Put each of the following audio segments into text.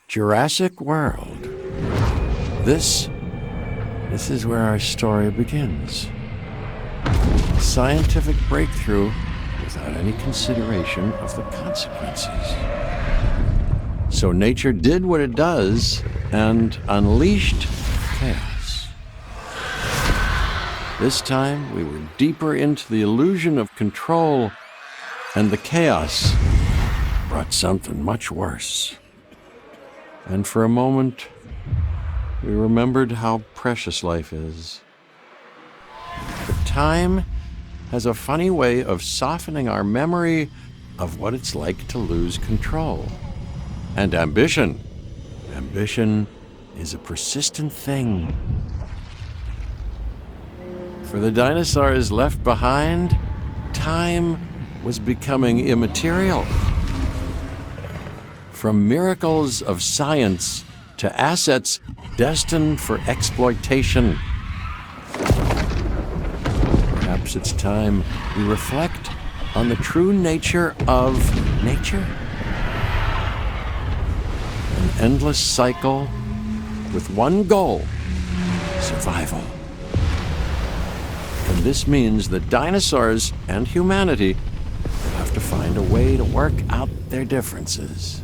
Jurassic World. This is where our story begins. Scientific breakthrough without any consideration of the consequences. So nature did what it does and unleashed chaos. This time we were deeper into the illusion of control, and the chaos brought something much worse. And for a moment, we remembered how precious life is. But time has a funny way of softening our memory of what it's like to lose control. And ambition. Ambition is a persistent thing. For the dinosaurs left behind, time was becoming immaterial. From miracles of science to assets destined for exploitation. Perhaps it's time we reflect on the true nature of nature. An endless cycle with one goal: survival. And this means that dinosaurs and humanity have to find a way to work out their differences.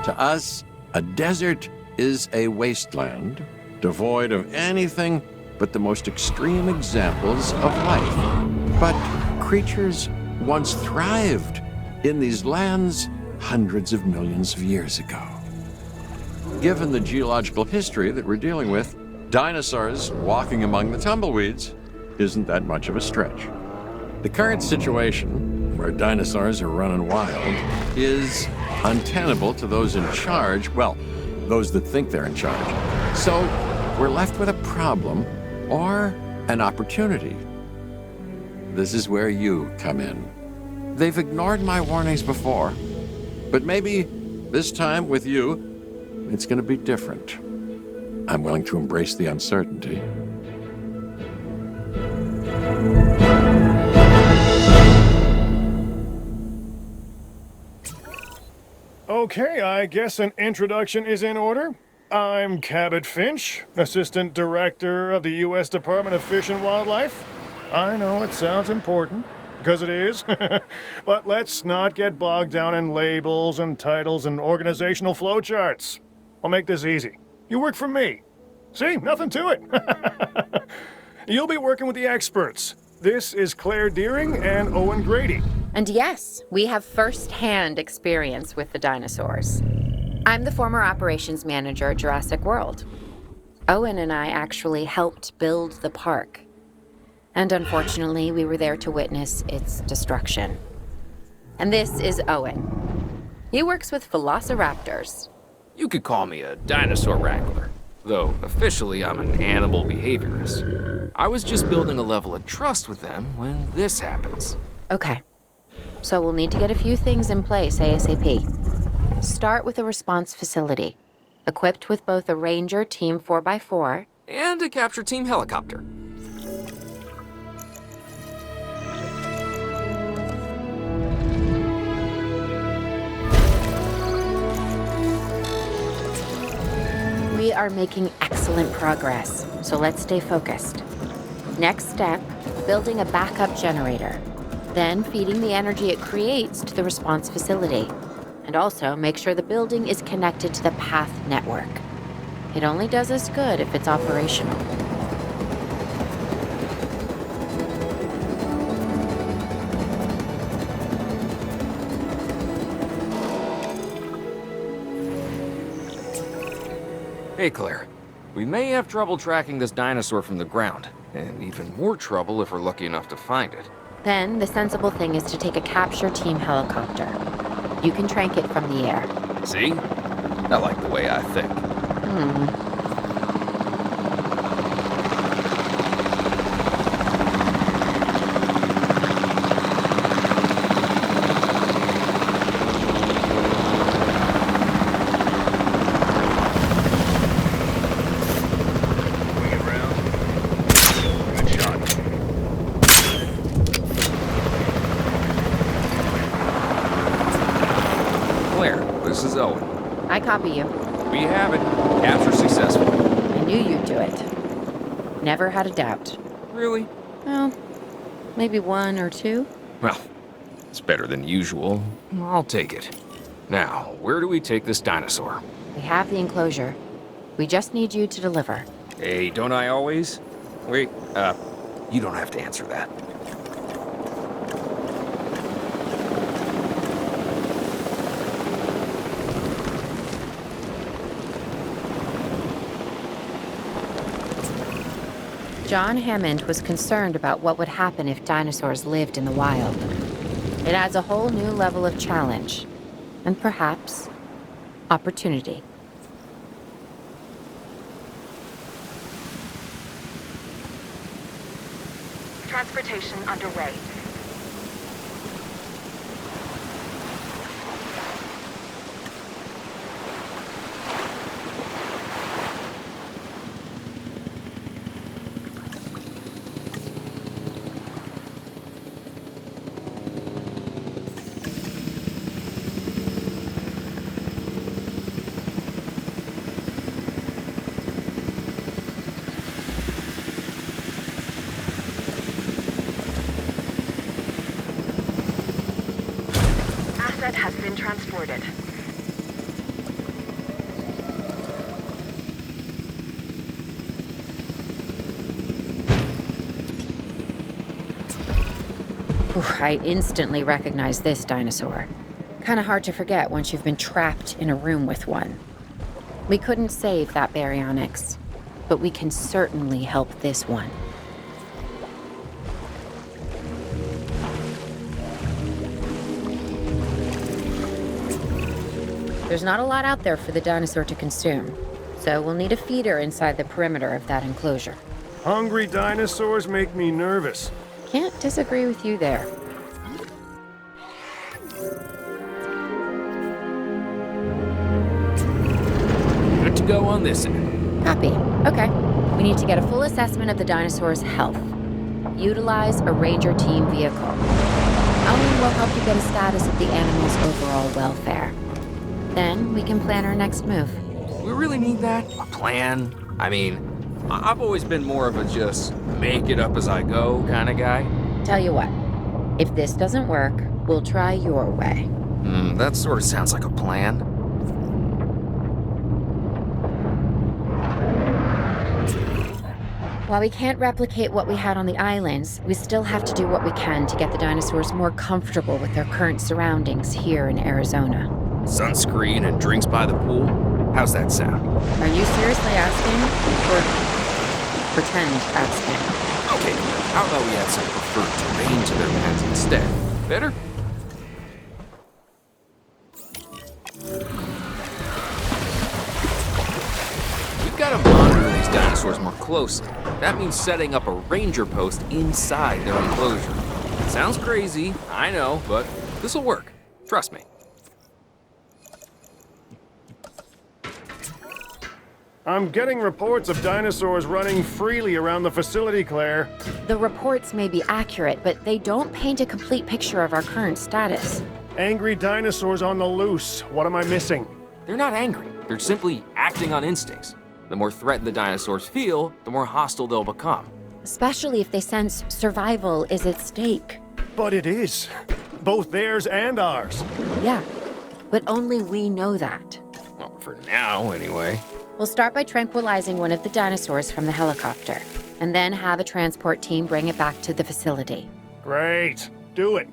To us, a desert is a wasteland, devoid of anything but the most extreme examples of life. But creatures once thrived in these lands hundreds of millions of years ago. Given the geological history that we're dealing with, dinosaurs walking among the tumbleweeds isn't that much of a stretch. The current situation, where dinosaurs are running wild, is untenable to those in charge, well, those that think they're in charge. So we're left with a problem or an opportunity. This is where you come in. They've ignored my warnings before, but maybe this time with you, it's going to be different. I'm willing to embrace the uncertainty. Okay, I guess an introduction is in order. I'm Cabot Finch, Assistant Director of the U.S. Department of Fish and Wildlife. I know it sounds important, because it is, but let's not get bogged down in labels and titles and organizational flowcharts. I'll make this easy. You work for me. See, nothing to it. You'll be working with the experts. This is Claire Deering and Owen Grady. And yes, we have first-hand experience with the dinosaurs. I'm the former operations manager at Jurassic World. Owen and I actually helped build the park. And unfortunately, we were there to witness its destruction. And this is Owen. He works with velociraptors. You could call me a dinosaur wrangler, though officially I'm an animal behaviorist. I was just building a level of trust with them when this happens. Okay. So we'll need to get a few things in place ASAP. Start with a response facility, equipped with both a Ranger Team 4x4 and a capture team helicopter. We are making excellent progress, so let's stay focused. Next step, building a backup generator. Then feeding the energy it creates to the response facility. And also make sure the building is connected to the path network. It only does us good if it's operational. Hey, Claire. We may have trouble tracking this dinosaur from the ground, and even more trouble if we're lucky enough to find it. Then the sensible thing is to take a capture team helicopter. You can trank it from the air. See? I like the way I think. Swing it round. Good shot. Claire, this is Owen. I copy you. We have it. Capture successful. I knew you'd do it. Never had a doubt. Really? Well, maybe one or two. Well, it's better than usual. I'll take it. Now, where do we take this dinosaur? We have the enclosure. We just need you to deliver. Hey, don't I always? Wait, you don't have to answer that. John Hammond was concerned about what would happen if dinosaurs lived in the wild. It adds a whole new level of challenge, and perhaps opportunity. Transportation underway. Asset has been transported. I instantly recognize this dinosaur. Kinda hard to forget once you've been trapped in a room with one. We couldn't save that baryonyx, but we can certainly help this one. There's not a lot out there for the dinosaur to consume, so we'll need a feeder inside the perimeter of that enclosure. Hungry dinosaurs make me nervous. Can't disagree with you there. Good to go on this end. Copy. Okay. We need to get a full assessment of the dinosaur's health. Utilize a ranger team vehicle. Owen will help you get a status of the animal's overall welfare. Then we can plan our next move. We really need that? A plan? I mean, I've always been more of a just make it up as I go kind of guy. Tell you what, if this doesn't work, we'll try your way. That sort of sounds like a plan. While we can't replicate what we had on the islands, we still have to do what we can to get the dinosaurs more comfortable with their current surroundings here in Arizona. Sunscreen and drinks by the pool? How's that sound? Are you seriously asking? Or pretend asking? Okay, how about we add some preferred terrain to their pens instead? Better? We've got to monitor these dinosaurs more closely. That means setting up a ranger post inside their enclosure. Sounds crazy, I know, but this'll work. Trust me. I'm getting reports of dinosaurs running freely around the facility, Claire. The reports may be accurate, but they don't paint a complete picture of our current status. Angry dinosaurs on the loose. What am I missing? They're not angry. They're simply acting on instincts. The more threatened the dinosaurs feel, the more hostile they'll become. Especially if they sense survival is at stake. But it is. Both theirs and ours. Yeah, but only we know that. Well, for now, anyway. We'll start by tranquilizing one of the dinosaurs from the helicopter, and then have a transport team bring it back to the facility. Great. Do it.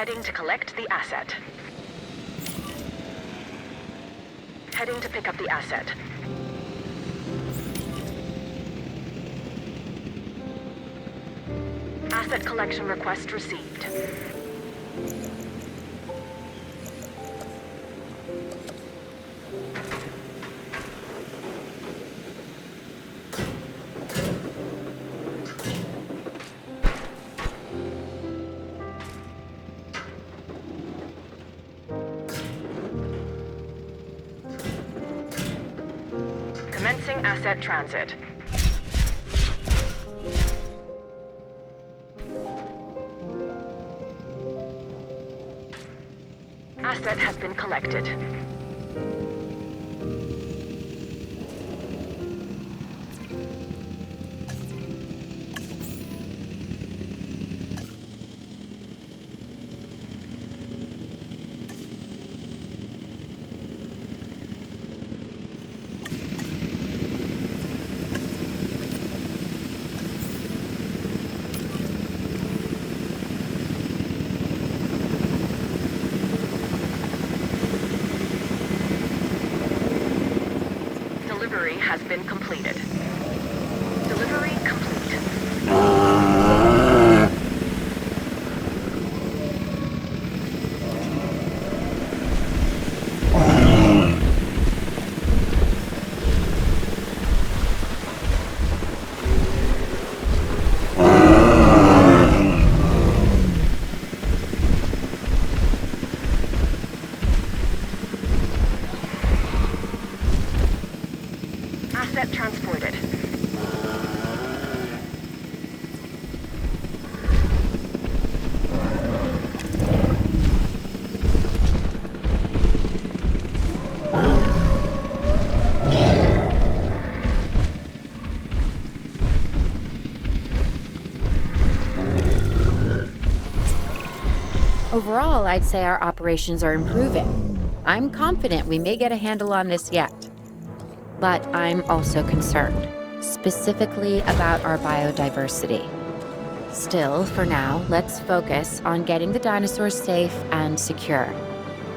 Heading to collect the asset. Heading to pick up the asset. Asset collection request received. Commencing asset transit. Asset has been collected. Delivery has been completed. Delivery complete. Asset transported. Overall, I'd say our operations are improving. I'm confident we may get a handle on this yet. But I'm also concerned, specifically about our biodiversity. Still, for now, let's focus on getting the dinosaurs safe and secure,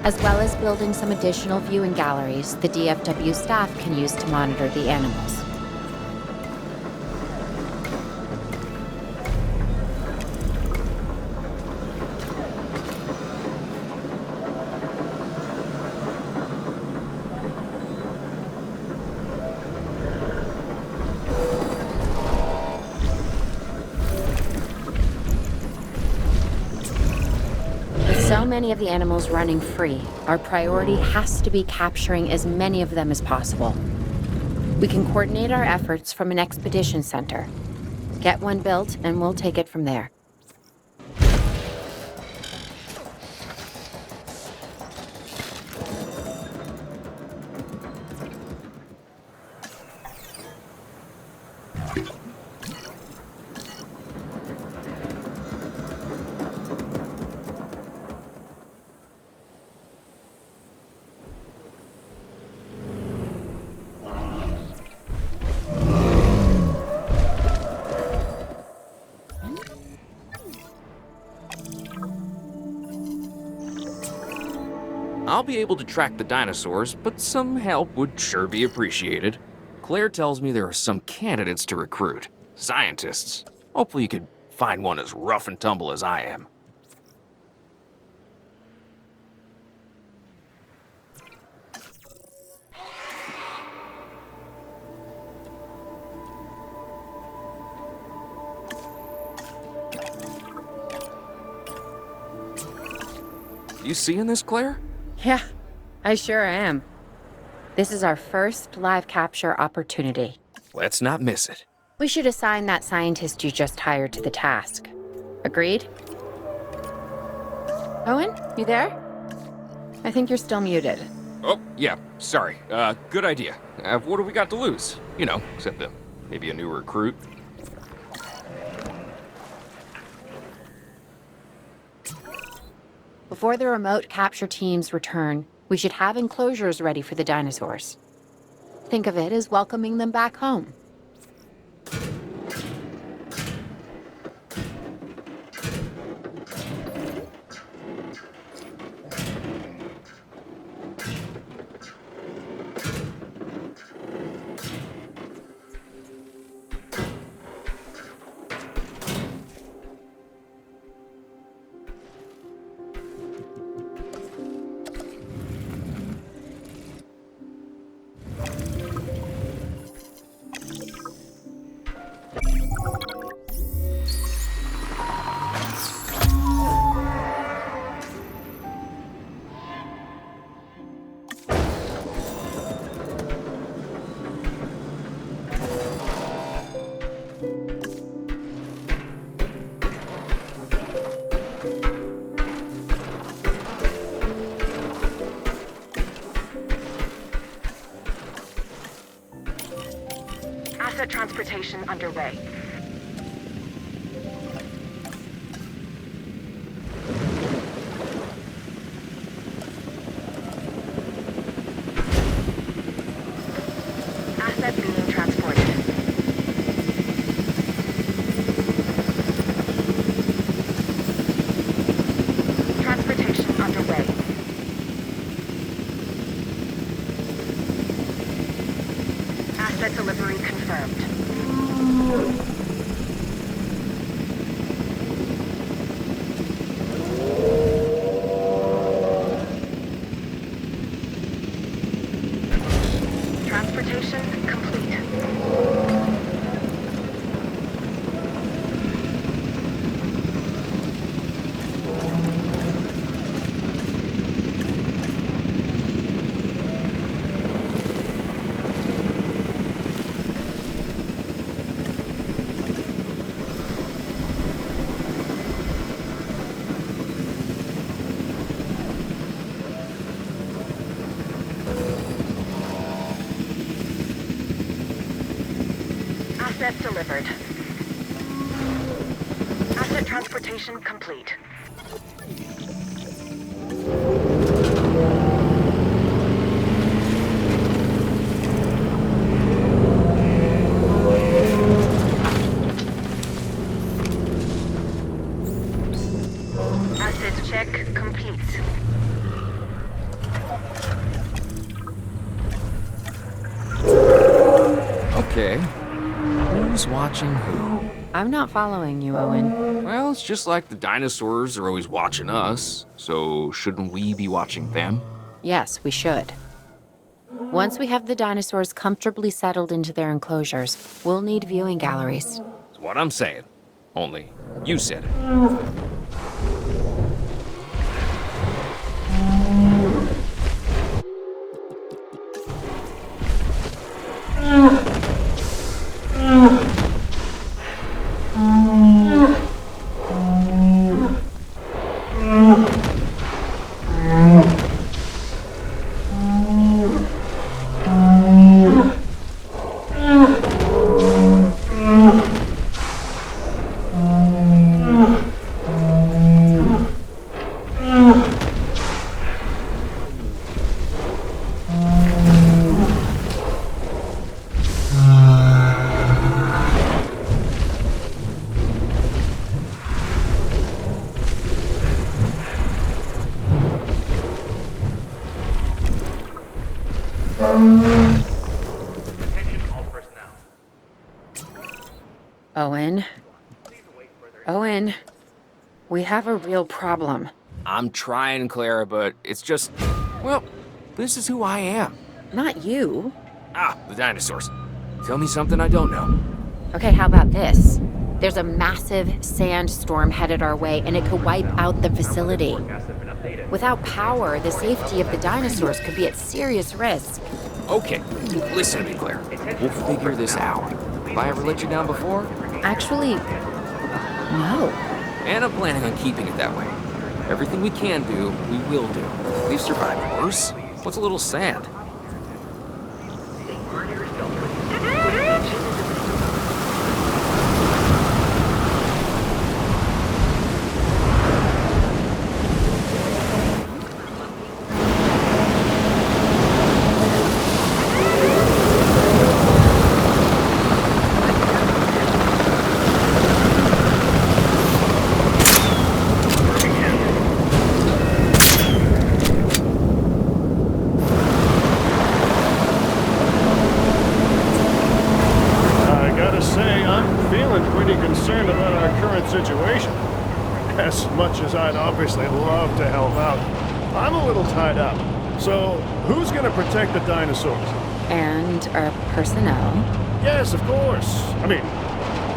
as well as building some additional viewing galleries the DFW staff can use to monitor the animals. So many of the animals running free, our priority has to be capturing as many of them as possible. We can coordinate our efforts from an expedition center. Get one built, and we'll take it from there. I'll be able to track the dinosaurs, but some help would sure be appreciated. Claire tells me there are some candidates to recruit. Scientists. Hopefully you could find one as rough and tumble as I am. You seeing this, Claire? Yeah, I sure am. This is our first live capture opportunity. Let's not miss it. We should assign that scientist you just hired to the task. Agreed? Owen, you there? I think you're still muted. Oh, yeah, sorry. Good idea. What do we got to lose? You know, except maybe a new recruit. Before the remote capture teams return, we should have enclosures ready for the dinosaurs. Think of it as welcoming them back home. Asset transportation underway. Asset being transported. Transportation underway. Asset delivery confirmed. Transportation complete. Asset delivered. Asset transportation complete. Asset check complete. Okay. Who's watching who? I'm not following you, Owen. Well, it's just like the dinosaurs are always watching us, so shouldn't we be watching them? Yes, we should. Once we have the dinosaurs comfortably settled into their enclosures, we'll need viewing galleries. That's what I'm saying. Only, you said it. Owen. Owen. We have a real problem. I'm trying, Clara, but it's just, well, this is who I am. Not you. Ah, the dinosaurs. Tell me something I don't know. Okay, how about this? There's a massive sandstorm headed our way, and it could wipe out the facility. Without power, the safety of the dinosaurs could be at serious risk. Okay, listen to me, Claire. We'll figure this out. Have I ever let you down before? Actually, no. And I'm planning on keeping it that way. Everything we can do, we will do. We've survived worse. What's a little sand? Concerned about our current situation. As much as I'd obviously love to help out, I'm a little tied up. So, who's gonna protect the dinosaurs? And our personnel. Yes, of course. I mean,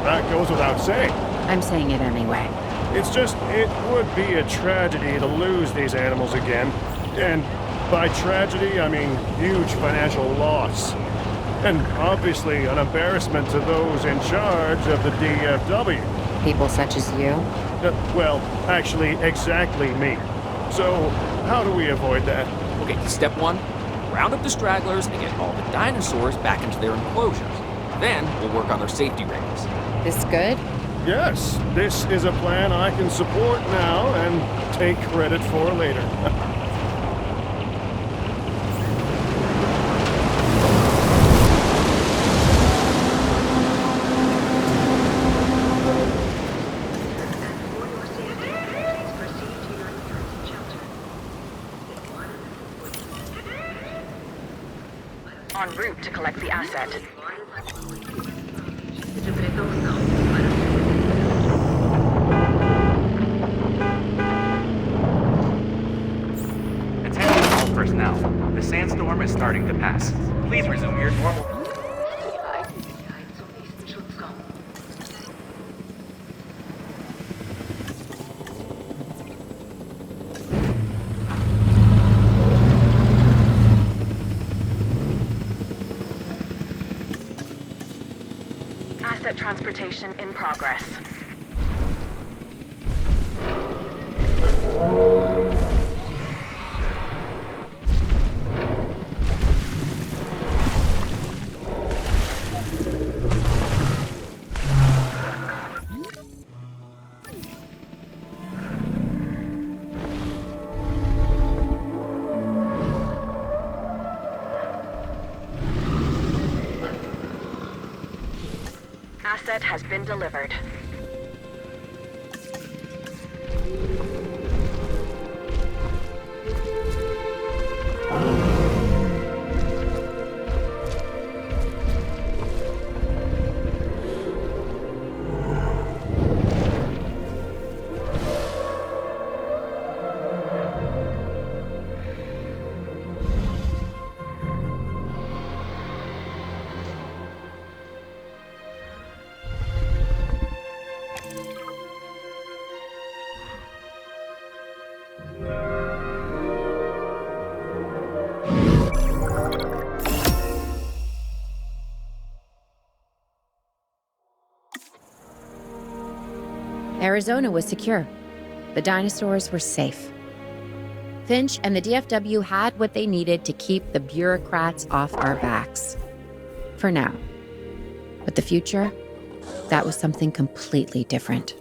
that goes without saying. I'm saying it anyway. It's just, it would be a tragedy to lose these animals again. And by tragedy, I mean huge financial loss. And obviously an embarrassment to those in charge of the DFW. People such as you? Well, actually, exactly me. So, how do we avoid that? Okay, step one, round up the stragglers and get all the dinosaurs back into their enclosures. Then we'll work on their safety rings. This good? Yes, this is a plan I can support now and take credit for later. En route to collect the asset. Attention all personnel. The sandstorm is starting to pass. Please resume your normal. Asset transportation in progress. Asset has been delivered. Arizona was secure. The dinosaurs were safe. Finch and the DFW had what they needed to keep the bureaucrats off our backs. For now. But the future, that was something completely different.